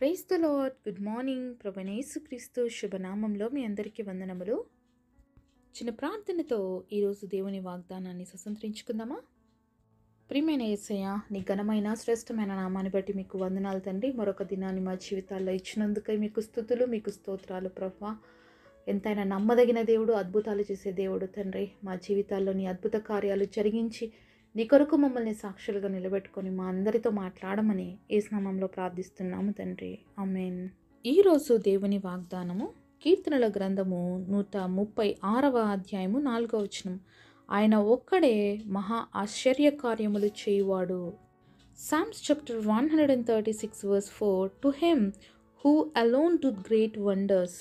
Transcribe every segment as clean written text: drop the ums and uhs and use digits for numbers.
Praise the lord. Good morning. ప్రభువైన యేసుక్రీస్తు శుభనామంలో మీ అందరికీ వందనములు. చిన్న ప్రార్థనతో ఈరోజు దేవుని వాగ్దానాన్ని స్వతంత్రించుకుందామా? ప్రియమైన యేసయ్య, నీ ఘనమైన శ్రేష్టమైన నామాన్ని బట్టి మీకు వందనాలు తండ్రి. మరొక దినాన్ని మా జీవితాల్లో ఇచ్చినందుకై మీకు స్తుతులు, మీకు స్తోత్రాలు ప్రభువా. ఎంతైనా నమ్మదగిన దేవుడు, అద్భుతాలు చేసే దేవుడు తండ్రి. మా జీవితాల్లో నీ అద్భుత కార్యాలు జరిగించి నీ కొరకు మమ్మల్ని సాక్షులుగా నిలబెట్టుకొని మా అందరితో మాట్లాడమని యేసు నామములో ప్రార్థిస్తున్నాము తండ్రి. ఆమేన్. ఈరోజు దేవుని వాగ్దానము కీర్తనల గ్రంథము 136వ అధ్యాయము 4వ వచనం. ఆయన ఒక్కడే మహా ఆశ్చర్య కార్యములు చేయువాడు. Psalms chapter 136 verse 4. To him who alone doeth great wonders.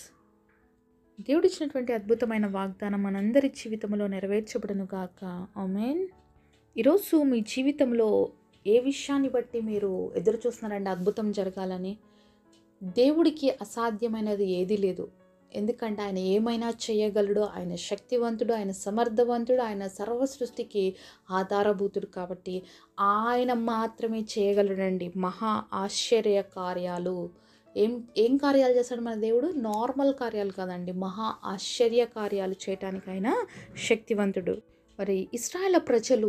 దేవుడిచ్చినటువంటి అద్భుతమైన వాగ్దానం మనందరి జీవితంలో నెరవేర్చబడును గాక. ఆమేన్. ఈరోజు మీ జీవితంలో ఏ విషయాన్ని బట్టి మీరు ఎదురు చూస్తున్నారండి అద్భుతం జరగాలని? దేవుడికి అసాధ్యమైనది ఏదీ లేదు. ఎందుకంటే ఆయన ఏమైనా చేయగలడు. ఆయన శక్తివంతుడు, ఆయన సమర్థవంతుడు, ఆయన సర్వ సృష్టికి ఆధారభూతుడు. కాబట్టి ఆయన మాత్రమే చేయగలడండి మహా ఆశ్చర్య కార్యాలు. ఏం కార్యాలు చేస్తాడు మన దేవుడు? నార్మల్ కార్యాలు కాదండి, మహా ఆశ్చర్య కార్యాలు చేయటానికి ఆయన శక్తివంతుడు. మరి ఇశ్రాయేలు ప్రజలు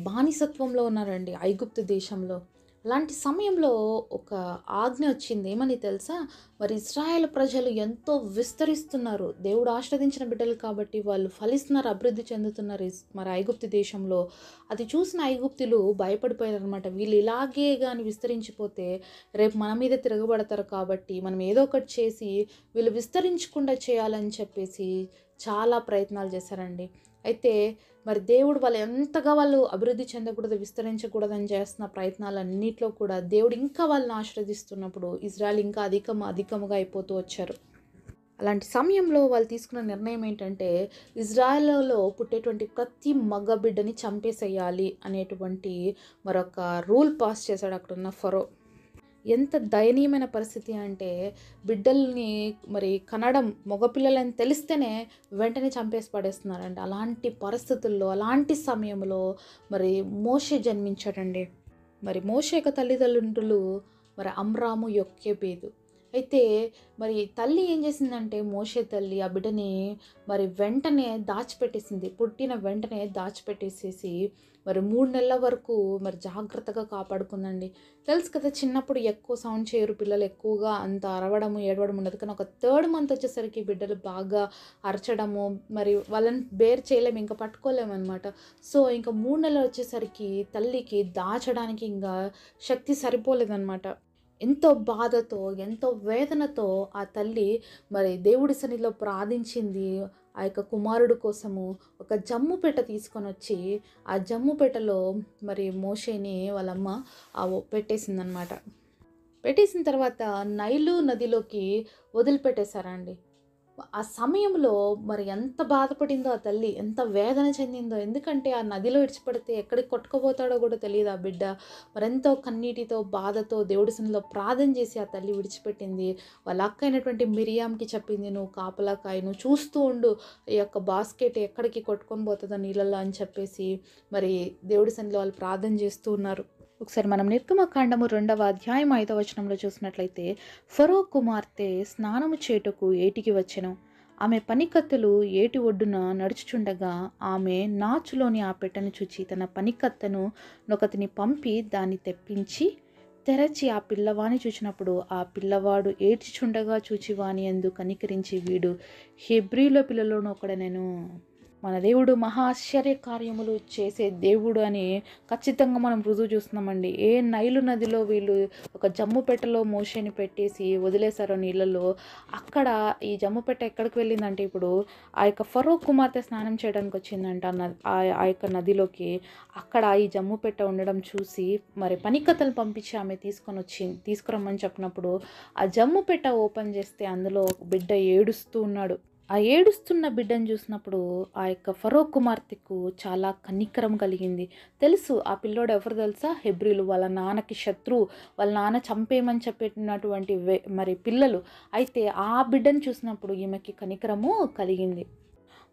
బానిసత్వంలో ఉన్నారండి ఐగుప్తు దేశంలో. అలాంటి సమయంలో ఒక ఆజ్ఞ వచ్చింది. ఏమని తెలుసా? ఇశ్రాయేలు ప్రజలు ఎంతో విస్తరిస్తున్నారు. దేవుడు ఆశీర్వదించిన బిడ్డలు కాబట్టి వాళ్ళు ఫలిస్తున్నారు, అభివృద్ధి చెందుతున్నారు ఐగుప్తు దేశంలో. అది చూసిన ఐగుప్తులు భయపడిపోయారు అనమాట. వీళ్ళు ఇలాగే కానీ విస్తరించిపోతే రేపు మన మీద తిరగబడతారు, కాబట్టి మనం ఏదో ఒకటి చేసి వీళ్ళు విస్తరించకుండా చేయాలని చెప్పేసి చాలా ప్రయత్నాలు చేశారండి. అయితే దేవుడు వాళ్ళు అభివృద్ధి చెందకూడదు, విస్తరించకూడదని చేస్తున్న ప్రయత్నాలన్నింటిలో కూడా దేవుడు ఇంకా వాళ్ళని ఆశీర్వదిస్తున్నప్పుడు ఇజ్రాయెల్ ఇంకా అధికముగా అయిపోతూ వచ్చారు. అలాంటి సమయంలో వాళ్ళు తీసుకున్న నిర్ణయం ఏంటంటే, ఇజ్రాయెల్లో పుట్టేటువంటి ప్రతి మగ బిడ్డని చంపేసేయాలి అనేటువంటి మరొక రూల్ పాస్ చేశాడు అక్కడున్న ఫరో. ఎంత దయనీయమైన పరిస్థితి అంటే, బిడ్డల్ని కనడం మగపిల్లలని తెలిస్తేనే వెంటనే చంపేసి పడేస్తున్నారండి. అలాంటి పరిస్థితుల్లో, అలాంటి సమయంలో మోషే జన్మించాడండి. మోషే యొక్క తల్లిదండ్రులు అమ్రాము, యొక్కెబేదు. అయితే తల్లి ఏం చేసిందంటే, మోషే తల్లి ఆ బిడ్డని వెంటనే దాచిపెట్టేసింది. పుట్టిన వెంటనే దాచిపెట్టేసేసి 3 నెలల వరకు జాగ్రత్తగా కాపాడుకుందండి. తెలుసు కదా, చిన్నప్పుడు ఎక్కువ సౌండ్ చేయరు పిల్లలు, ఎక్కువగా అంత అరవడము ఏడవడం ఉండదు. కానీ ఒక 3rd month వచ్చేసరికి బిడ్డలు బాగా అరచడము, వాళ్ళని బేర్ చేయలేము, ఇంకా పట్టుకోలేమన్నమాట. సో ఇంకా 3 నెలలు వచ్చేసరికి తల్లికి దాచడానికి ఇంకా శక్తి సరిపోలేదన్నమాట. ఎంతో బాధతో, ఎంతో వేదనతో ఆ తల్లి దేవుడి సన్నిధిలో ప్రార్థించింది. ఆ యొక్క కుమారుడు కోసము ఒక జమ్ముపెట్ట తీసుకొని వచ్చి ఆ జమ్ముపెట్టలో మోషేని వాళ్ళమ్మ పెట్టేసిందనమాట. పెట్టేసిన తర్వాత నైలు నదిలోకి వదిలిపెట్టేశారండి. ఆ సమయంలో ఎంత బాధపడిందో ఆ తల్లి, ఎంత వేదన చెందిందో. ఎందుకంటే ఆ నదిలో విడిచిపెడితే ఎక్కడికి కొట్టుకుపోతాడో కూడా తెలియదు ఆ బిడ్డ. ఎంతో కన్నీటితో, బాధతో దేవుడి సన్నిధిలో ప్రార్థన చేసి ఆ తల్లి విడిచిపెట్టింది. వాళ్ళ అక్క అయినటువంటి మిరియాంకి చెప్పింది, నువ్వు కాపలా కాయి, నువ్వు చూస్తూ ఉండు, ఈ యొక్క బాస్కెట్ ఎక్కడికి కొట్టుకొని పోతుందో నీళ్ళల్లో అని చెప్పేసి దేవుడి సన్నిధిలో వాళ్ళు ప్రార్థన చేస్తూ ఉన్నారు. ఒకసారి మనం నిర్గమకాండము 2వ అధ్యాయం 5వ వచనంలో చూసినట్లయితే, ఫరో కుమార్తె స్నానము చేటుకు ఏటికి వచ్చెను. ఆమె పనికత్తెలు ఏటి ఒడ్డున నడుచుచుండగా ఆమె నాచులోని ఆ పెట్టెను చూచి తన పనికత్తెను నొకతిని పంపి దాన్ని తెప్పించి తెరచి ఆ పిల్లవాని చూచినప్పుడు ఆ పిల్లవాడు ఏడ్చుచుండగా చూచి వాని యందు కనికరించి, వీడు హెబ్రీల పిల్లలోను ఒకడనెను. మన దేవుడు మహా ఆశ్చర్య కార్యములు చేసే దేవుడు అని ఖచ్చితంగా మనం రుజువు చూస్తున్నామండి. ఏ నైలు నదిలో వీళ్ళు ఒక జమ్ముపెట్టలో మోషేని పెట్టేసి వదిలేశారో నీళ్ళలో, అక్కడ ఈ జమ్ముపెట్ట ఎక్కడికి వెళ్ళిందంటే, ఇప్పుడు ఆ యొక్క ఫరో కుమార్తె స్నానం చేయడానికి వచ్చిందంట ఆ యొక్క నదిలోకి. అక్కడ ఈ జమ్ముపెట్ట ఉండడం చూసి పనికత్తెలు పంపించి ఆమె తీసుకురమ్మని చెప్పినప్పుడు ఆ జమ్ముపెట్ట ఓపెన్ చేస్తే అందులో బిడ్డ ఏడుస్తూ ఉన్నాడు. ఆ ఏడుస్తున్న బిడ్డను చూసినప్పుడు ఆ యొక్క ఫరో కుమార్తెకు చాలా కనికరం కలిగింది. తెలుసు ఆ పిల్లోడు ఎవరు తెలుసా? హెబ్రీలు, వాళ్ళ నాన్నకి శత్రువు, వాళ్ళ నాన్న చంపేయమని చెప్పినటువంటి పిల్లలు. అయితే ఆ బిడ్డను చూసినప్పుడు ఈమెకి కనికరము కలిగింది.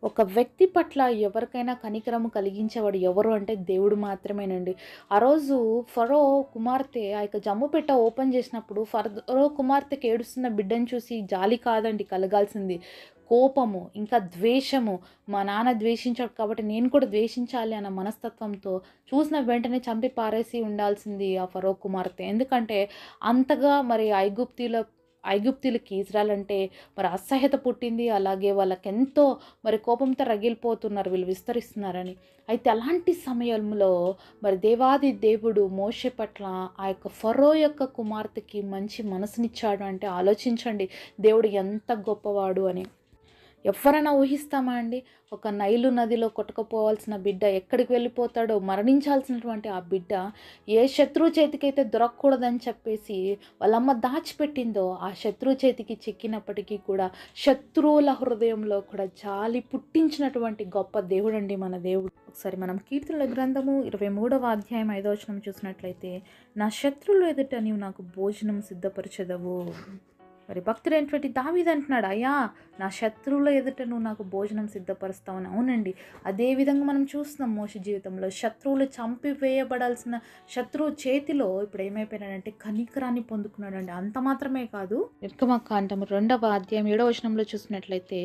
ఒక వ్యక్తి పట్ల ఎవరికైనా కనికరము కలిగించేవాడు ఎవరు అంటే దేవుడు మాత్రమేనండి. ఆ రోజు ఫరో కుమార్తె ఆ యొక్క జమ్ము పెట్ట ఓపెన్ చేసినప్పుడు ఫరో కుమార్తెకి ఏడుస్తున్న బిడ్డను చూసి జాలి కాదండి కలగాల్సింది. కోపము, ఇంకా ద్వేషము. మా నాన్న ద్వేషించాడు కాబట్టి నేను కూడా ద్వేషించాలి అన్న మనస్తత్వంతో చూసిన వెంటనే చంపి పారేసి ఉండాల్సింది ఆ ఫరో కుమార్తె. ఎందుకంటే అంతగా మరి ఐగుప్తీయులకి ఇజ్రాయెల్ అంటే మరి అసహ్యత పుట్టింది. అలాగే వాళ్ళకెంతో మరి కోపంతో రగిలిపోతున్నారు వీళ్ళు విస్తరిస్తున్నారని. అయితే అలాంటి సమయంలో మరి దేవాది దేవుడు మోషే పట్ల ఆ యొక్క ఫరో యొక్క కుమార్తెకి మంచి మనసునిచ్చాడు అంటే ఆలోచించండి దేవుడు ఎంత గొప్పవాడు అని. ఎవ్వరైనా ఊహిస్తామా అండి? ఒక నైలు నదిలో కొట్టుకుపోవాల్సిన బిడ్డ ఎక్కడికి వెళ్ళిపోతాడో, మరణించాల్సినటువంటి ఆ బిడ్డ ఏ శత్రువు చేతికైతే దొరకకూడదని చెప్పేసి వాళ్ళమ్మ దాచిపెట్టిందో ఆ శత్రువు చేతికి చిక్కినప్పటికీ కూడా శత్రువుల హృదయంలో కూడా జాలి పుట్టించినటువంటి గొప్ప దేవుడండి మన దేవుడు. ఒకసారి మనం కీర్తనల గ్రంథము 23వ అధ్యాయం 5వ వచనం చూసినట్లయితే, నా శత్రువులు ఎదుట నీవు నాకు భోజనం సిద్ధపరచెదవు. మరి భక్తుడైనటువంటి దావీదు అంటున్నాడు, అయ్యా నా శత్రువుల ఎదుట నువ్వు నాకు భోజనం సిద్ధపరుస్తావని. అవునండి, అదేవిధంగా మనం చూస్తున్నాం మోషే జీవితంలో శత్రువులు చంపివేయబడాల్సిన శత్రువు చేతిలో ఇప్పుడు ఏమైపోయినాడంటే కనికరాన్ని పొందుకున్నాడండి. అంత మాత్రమే కాదు, నిర్గమకాండము 2వ అధ్యాయం 7వ వచనంలో చూసినట్లయితే,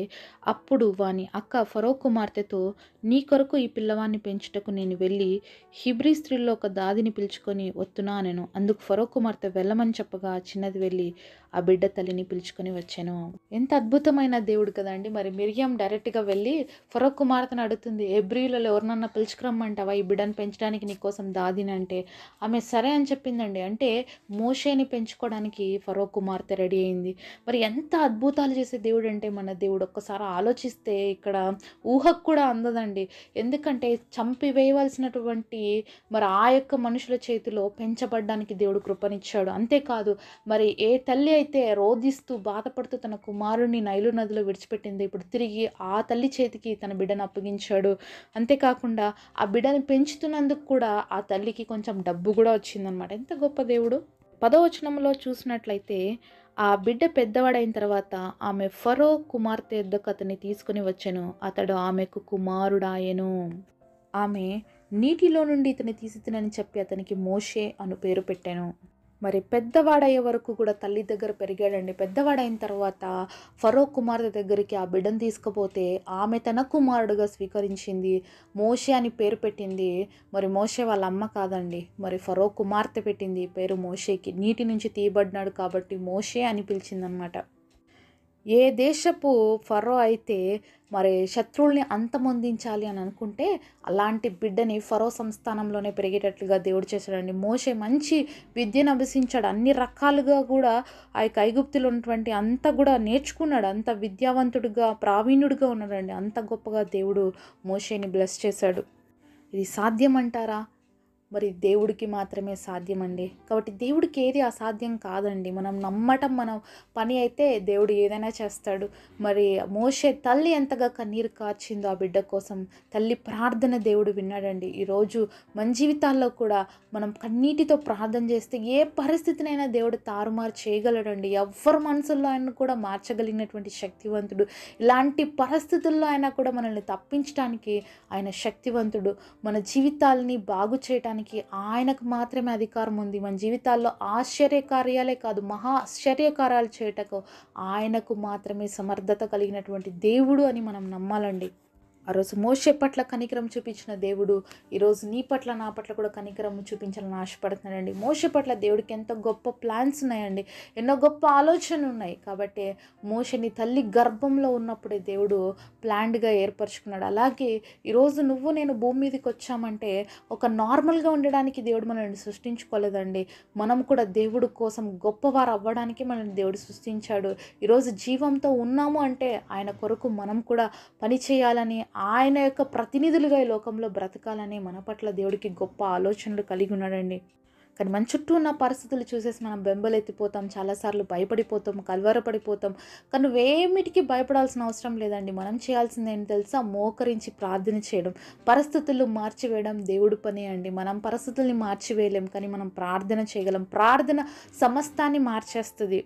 అప్పుడు వాని అక్క ఫరో కుమార్తెతో, నీ కొరకు ఈ పిల్లవాన్ని పెంచుటకు నేను వెళ్ళి హిబ్రీ స్త్రీల్లో ఒక దాదిని పిలుచుకొని వత్తునా అనెను. అందుకు ఫరో కుమార్తె వెళ్ళమని చెప్పగా చిన్నది వెళ్ళి ఆ బిడ్డ తల్లిని పిలుచుకొని వచ్చాను. ఎంత అద్భుతమైన దేవుడు కదండి. మరి మిరియం డైరెక్ట్గా వెళ్ళి ఫరో కుమార్తెను అడుగుతుంది, హెబ్రీయులలో ఎవరినన్నా పిలుచుకురమ్మంటావా ఈ బిడ్డను పెంచడానికి నీకోసం దాదిని అంటే ఆమె సరే అని చెప్పిందండి. అంటే మోషేని పెంచుకోవడానికి ఫరో కుమార్తె రెడీ అయింది. మరి ఎంత అద్భుతాలు చేసే దేవుడు అంటే మన దేవుడు. ఒక్కసారి ఆలోచిస్తే ఇక్కడ ఊహకు కూడా అందదండి. ఎందుకంటే చంపివేయవలసినటువంటి మరి ఆ యొక్క మనుషుల చేతిలో పెంచబడ్డానికి దేవుడు కృపనిచ్చాడు. అంతేకాదు మరి ఏ తల్లి అయితే రోధిస్తూ బాధపడుతూ తన కుమారుడిని నైలు నదిలో విడిచిపెట్టింది, ఇప్పుడు తిరిగి ఆ తల్లి చేతికి తన బిడ్డను అప్పగించాడు. అంతేకాకుండా ఆ బిడ్డని పెంచుతున్నందుకు కూడా ఆ తల్లికి కొంచెం డబ్బు కూడా వచ్చిందనమాట. ఎంత గొప్ప దేవుడు. 10వ వచనంలో చూసినట్లయితే, ఆ బిడ్డ పెద్దవాడైన తర్వాత ఆమె ఫరో కుమార్తె యొద్దకు అతన్ని తీసుకుని వచ్చెను. అతడు ఆమెకు కుమారుడాయెను. ఆమె నీటిలో నుండి ఇతని తీసి తినని చెప్పి అతనికి మోషే అను పేరు పెట్టాను. మరి పెద్దవాడయ్యే వరకు కూడా తల్లి దగ్గర పెరిగాడండి. పెద్దవాడైన తర్వాత ఫరో కుమార్తె దగ్గరికి ఆ బిడ్డను తీసుకుపోతే ఆమె తన కుమారుడుగా స్వీకరించింది. మోషే అని పేరు పెట్టింది. మరి మోషే వాళ్ళ అమ్మ కాదండి, మరి ఫరో కుమార్తె పెట్టింది పేరు మోషేకి. నీటి నుంచి తీయబడినాడు కాబట్టి మోషే అని పిలిచిందనమాట. ఏ దేశపు ఫరో అయితే మరి శత్రువుల్ని అంతమొందించాలి అని అనుకుంటే అలాంటి బిడ్డని ఫరో సంస్థానంలోనే పెరిగేటట్లుగా దేవుడు చేశాడండి. మోషే మంచి విద్యను అభ్యసించాడు. అన్ని రకాలుగా కూడా ఆ యొక్క ఐగుప్తులో ఉన్నటువంటి అంతా కూడా నేర్చుకున్నాడు. అంత విద్యావంతుడిగా ప్రావీణ్యుడిగా ఉన్నాడండి. అంత గొప్పగా దేవుడు మోషేని బ్లెస్ చేశాడు. ఇది సాధ్యమంటారా? మరి దేవుడికి మాత్రమే సాధ్యమండి. కాబట్టి దేవుడికి ఏది అసాధ్యం కాదండి. మనం నమ్మటం మన పని అయితే దేవుడు ఏదైనా చేస్తాడు. మరి మోషే తల్లి ఎంతగా కన్నీరు కార్చిందో ఆ బిడ్డ కోసం, తల్లి ప్రార్థన దేవుడు విన్నాడండి. ఈరోజు మన జీవితాల్లో కూడా మనం కన్నీటితో ప్రార్థన చేస్తే ఏ పరిస్థితినైనా దేవుడు తారుమారు చేయగలడండి. ఎవరి మనసుల్లో ఆయన కూడా మార్చగలిగినటువంటి శక్తివంతుడు. ఇలాంటి పరిస్థితుల్లో అయినా కూడా మనల్ని తప్పించడానికి ఆయన శక్తివంతుడు. మన జీవితాలని బాగు చేయడానికి ఆయనకు మాత్రమే అధికారం ఉంది. మన జీవితాల్లో ఆశ్చర్యకార్యాలే కాదు, మహా ఆశ్చర్యకార్యాలు చేయటకు ఆయనకు మాత్రమే సమర్థత కలిగినటువంటి దేవుడు అని మనం నమ్మాలండి. ఆ రోజు మోషే పట్ల కనికరం చూపించిన దేవుడు ఈరోజు నీ పట్ల నా పట్ల కూడా కనికరం చూపించాలని ఆశపడుతున్నాడండి. మోషే పట్ల దేవుడికి ఎంతో గొప్ప ప్లాన్స్ ఉన్నాయండి, ఎన్నో గొప్ప ఆలోచనలు ఉన్నాయి. కాబట్టి మోషేని తల్లి గర్భంలో ఉన్నప్పుడే దేవుడు ప్లాన్డ్గా ఏర్పరచుకున్నాడు. అలాగే ఈరోజు నువ్వు నేను భూమి మీదకి వచ్చామంటే ఒక నార్మల్గా ఉండడానికి దేవుడు మనల్ని సృష్టించుకోలేదండి. మనం కూడా దేవుడు కోసం గొప్పవారు అవ్వడానికి మనల్ని దేవుడు సృష్టించాడు. ఈరోజు జీవంతో ఉన్నాము అంటే ఆయన కొరకు మనం కూడా పని చేయాలని, ఆయన యొక్క ప్రతినిధులుగా ఈ లోకంలో బ్రతకాలని మన పట్ల దేవుడికి గొప్ప ఆలోచనలు కలిగి ఉన్నాడండి. కానీ మన చుట్టూ ఉన్న పరిస్థితులు చూసేసి మనం బెంబలెత్తిపోతాం, చాలాసార్లు భయపడిపోతాం, కలవరపడిపోతాం. కానీ నువ్వేమిటికి భయపడాల్సిన అవసరం లేదండి. మనం చేయాల్సింది ఏంటి తెలుసా? మోకరించి ప్రార్థన చేయడం. పరిస్థితులు మార్చివేయడం దేవుడి పని అండి. మనం పరిస్థితుల్ని మార్చివేయలేం, కానీ మనం ప్రార్థన చేయగలం. ప్రార్థన సమస్తాన్ని మార్చేస్తుంది.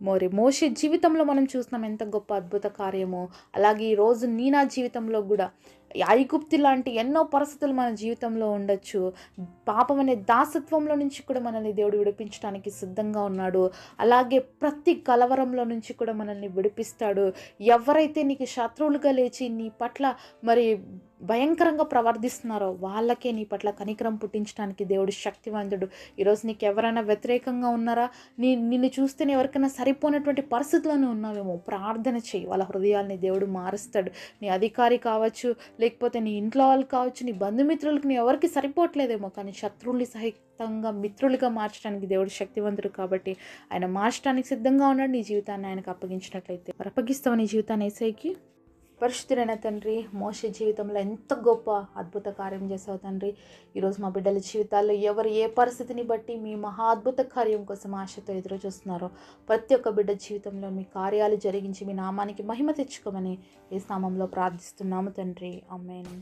మరి మోషే జీవితంలో మనం చూస్తున్నాం ఎంత గొప్ప అద్భుత కార్యమో. అలాగే ఈరోజు నా జీవితంలో కూడా ఐగుప్తు లాంటి ఎన్నో పరిస్థితులు మన జీవితంలో ఉండొచ్చు. పాపం అనే దాసత్వంలో నుంచి కూడా మనల్ని దేవుడు విడిపించడానికి సిద్ధంగా ఉన్నాడు. అలాగే ప్రతి కలవరంలో నుంచి కూడా మనల్ని విడిపిస్తాడు. ఎవరైతే నీకు శత్రువులుగా లేచి నీ పట్ల మరి భయంకరంగా ప్రవర్తిస్తున్నారో వాళ్ళకే నీ పట్ల కనికరం పుట్టించడానికి దేవుడు శక్తివంతుడు. ఈరోజు నీకు ఎవరైనా వ్యతిరేకంగా ఉన్నారా, నిన్ను చూస్తేనే ఎవరికైనా సరిపోయినటువంటి పరిస్థితుల్లోనే ఉన్నావేమో, ప్రార్థన చేయి. వాళ్ళ హృదయాల్ని దేవుడు మారుస్తాడు. నీ అధికారి కావచ్చు, లేకపోతే నీ ఇంట్లో వాళ్ళు కావచ్చు, నీ బంధుమిత్రులకు నీ ఎవరికి సరిపోవట్లేదేమో, కానీ శత్రువుల్ని సహితంగా మిత్రులుగా మార్చడానికి దేవుడు శక్తివంతుడు. కాబట్టి ఆయన మార్చడానికి సిద్ధంగా ఉన్నాడు. నీ జీవితాన్ని ఆయనకు అప్పగించినట్లయితే మరి అప్పగిస్తావు నీ జీవితాన్ని యేసయ్యకి. పరిశుద్ధుడైన తండ్రి, మోషే జీవితంలో ఎంత గొప్ప అద్భుత కార్యం చేసావు తండ్రి. ఈరోజు మా బిడ్డల జీవితాల్లో ఎవరు ఏ పరిస్థితిని బట్టి మీ మహా అద్భుత కార్యం కోసం ఆశతో ఎదురు చూస్తున్నారో ప్రతి ఒక్క బిడ్డ జీవితంలో మీ కార్యాలు జరిగించి మీ నామానికి మహిమ తెచ్చుకోమని యేసు నామములో ప్రార్థిస్తున్నాము తండ్రి. ఆమేన్.